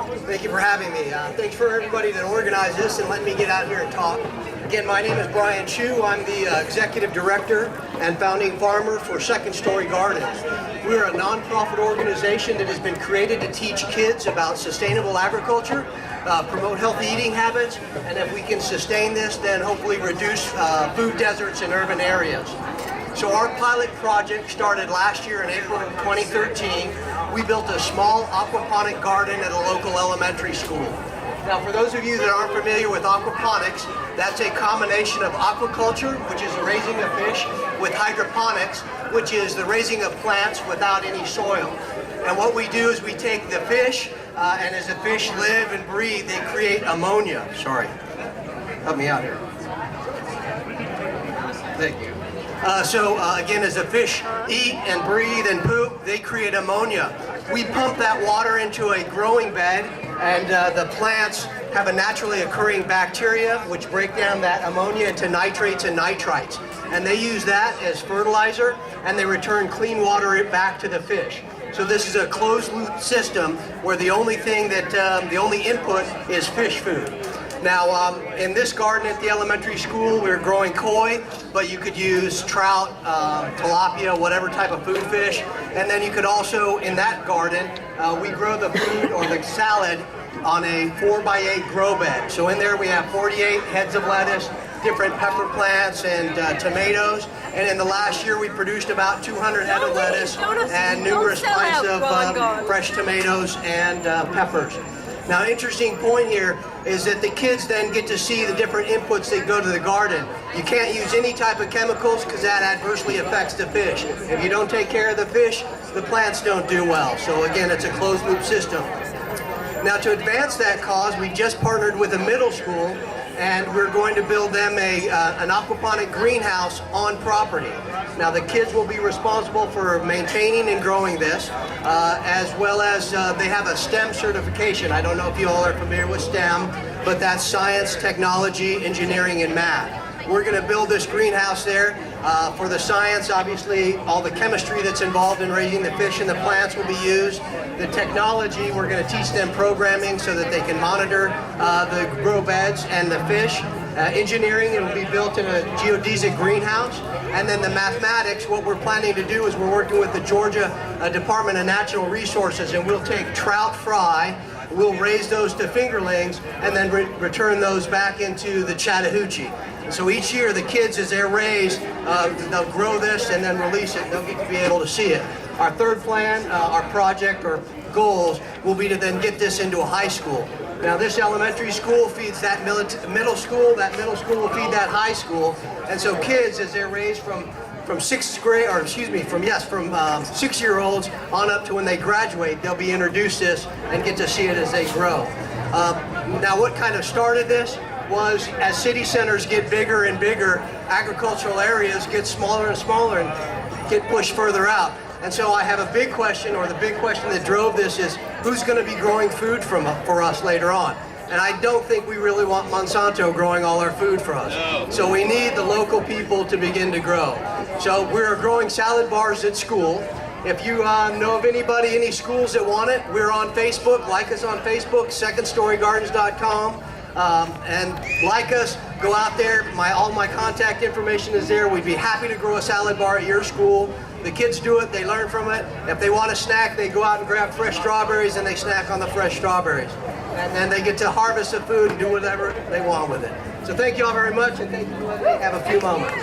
Thank you for having me. Thanks for everybody that organized this and letting me get out here and talk. Again, my name is Brian Chu. I'm the Executive Director and Founding Farmer for Second Story Gardens. We're a nonprofit organization that has been created to teach kids about sustainable agriculture, promote healthy eating habits, and if we can sustain this, then hopefully reduce food deserts in urban areas. So our pilot project started last year in April of 2013. We built a small aquaponic garden at a local elementary school. Now, for those of you that aren't familiar with aquaponics, that's a combination of aquaculture, which is the raising of fish, with hydroponics, which is the raising of plants without any soil. And what we do is we take the fish, and as the fish live and breathe, they create ammonia. Sorry, help me out here. Thank you. Again, as the fish eat and breathe and poop, they create ammonia. We pump that water into a growing bed, and the plants have a naturally occurring bacteria which break down that ammonia into nitrates and nitrites. And they use that as fertilizer, and they return clean water back to the fish. So this is a closed loop system where the only thing that, the only input is fish food. Now, in this garden at the elementary school, we're growing koi, but you could use trout, tilapia, whatever type of food fish. And then you could also, in that garden, we grow the food or the salad on a 4x8 grow bed. So in there we have 48 heads of lettuce, different pepper plants, and tomatoes. And in the last year we produced about 200 head of lettuce and numerous kinds of fresh tomatoes and peppers. Now, an interesting point here is that the kids then get to see the different inputs that go to the garden. You can't use any type of chemicals because that adversely affects the fish. If you don't take care of the fish, the plants don't do well. So again, it's a closed loop system. Now, to advance that cause, we just partnered with a middle school, and we're going to build them an aquaponic greenhouse on property. Now, the kids will be responsible for maintaining and growing this, as well as they have a STEM certification. I don't know if you all are familiar with STEM, but that's science, technology, engineering, and math. We're going to build this greenhouse there. For the science, obviously, all the chemistry that's involved in raising the fish and the plants will be used. The technology, we're going to teach them programming so that they can monitor the grow beds and the fish. Engineering, it will be built in a geodesic greenhouse. And then the mathematics, what we're planning to do is we're working with the Georgia Department of Natural Resources, and we'll take trout fry, we'll raise those to fingerlings, and then return those back into the Chattahoochee. And so each year the kids, as they're raised, they'll grow this and then release it. They'll get to be able to see it. Our third plan, our project or goals, will be to then get this into a high school. Now, this elementary school feeds that middle school will feed that high school. And so kids, as they're raised from 6-year-olds on up to when they graduate, they'll be introduced to this and get to see it as they grow. Now, what kind of started this was, as city centers get bigger and bigger, agricultural areas get smaller and smaller and get pushed further out. And so I have a big question, or the big question that drove this is, who's going to be growing food for us later on? And I don't think we really want Monsanto growing all our food for us. No. So we need the local people to begin to grow. So we're growing salad bars at school. If you know of anybody, any schools that want it, we're on Facebook. Like us on Facebook, secondstorygardens.com. And like us, go out there. All my contact information is there. We'd be happy to grow a salad bar at your school. The kids do it, they learn from it. If they want a snack, they go out and grab fresh strawberries and they snack on the fresh strawberries. And then they get to harvest the food and do whatever they want with it. So thank you all very much, and thank you for letting me have a few moments.